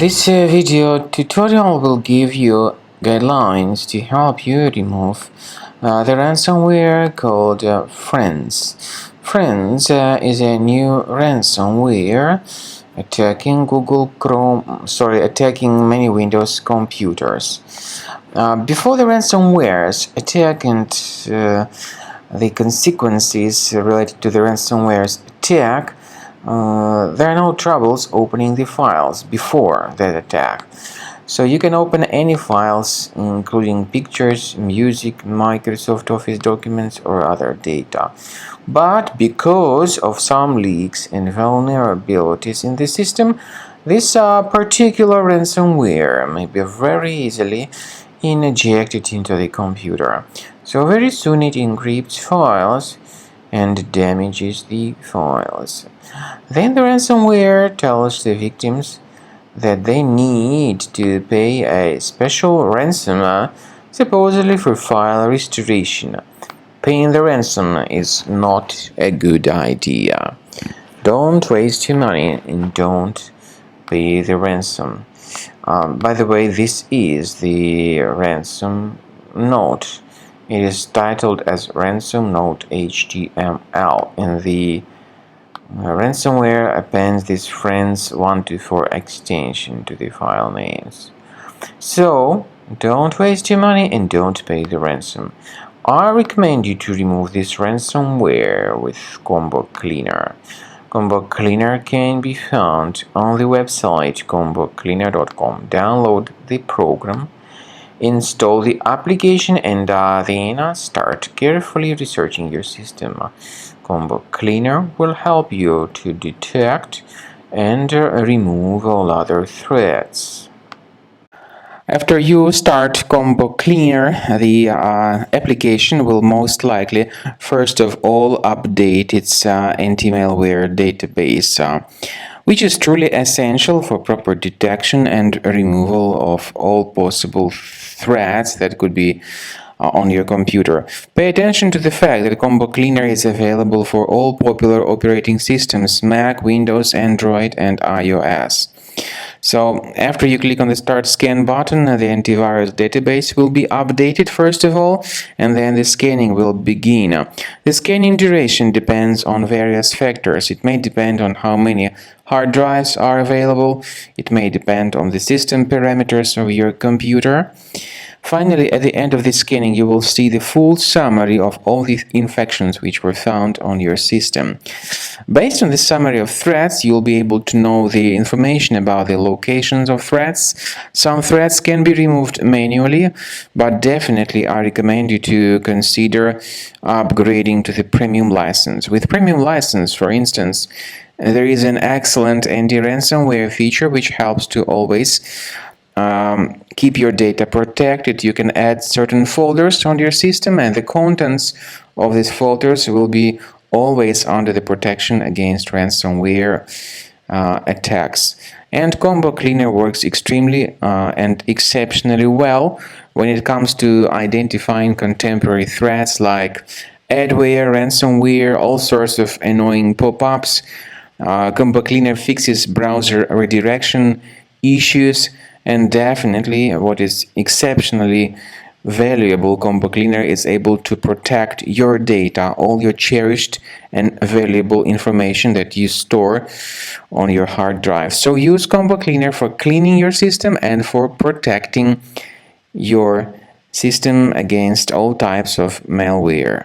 This video tutorial will give you guidelines to help you remove the ransomware called Friends. Friends is a new ransomware attacking attacking many Windows computers. Before the ransomware's attack and the consequences related to the ransomware's attack, there are no troubles opening the files before that attack. So you can open any files, including pictures, music, Microsoft Office documents, or other data. But because of some leaks and vulnerabilities in the system, this particular ransomware may be very easily injected into the computer. So very soon it encrypts files and damages the files. Then the ransomware tells the victims that they need to pay a special ransom, supposedly for file restoration. Paying the ransom is not a good idea. Don't waste your money and don't pay the ransom. By the way, this is the ransom note. It is titled as ransom note HTML, and the ransomware appends this Friends124 extension to the file names. So, don't waste your money and don't pay the ransom. I recommend you to remove this ransomware with Combo Cleaner. Combo Cleaner can be found on the website combocleaner.com. Download the program, install the application, and then start carefully researching your system. Combo Cleaner will help you to detect and remove all other threats. After you start Combo Cleaner, the application will most likely first of all update its anti-malware database, which is truly essential for proper detection and removal of all possible threats that could be on your computer. Pay attention to the fact that Combo Cleaner is available for all popular operating systems: Mac, Windows, Android, and iOS. So after you click on the Start Scan button, the antivirus database will be updated first of all, and then the scanning will begin. The scanning duration depends on various factors. It may depend on how many hard drives are available. It may depend on the system parameters of your computer. Finally, at the end of the scanning, you will see the full summary of all the infections which were found on your system. Based on the summary of threats, you'll be able to know the information about the locations of threats. Some threats can be removed manually, but definitely I recommend you to consider upgrading to the premium license. With premium license, for instance, there is an excellent anti-ransomware feature which helps to always keep your data protected. You can add certain folders on your system, and the contents of these folders will be always under the protection against ransomware attacks. And Combo Cleaner works extremely and exceptionally well when it comes to identifying contemporary threats like adware, ransomware, all sorts of annoying pop-ups. Combo Cleaner fixes browser redirection issues. And definitely, what is exceptionally valuable, Combo Cleaner is able to protect your data, all your cherished and valuable information that you store on your hard drive. So use Combo Cleaner for cleaning your system and for protecting your system against all types of malware.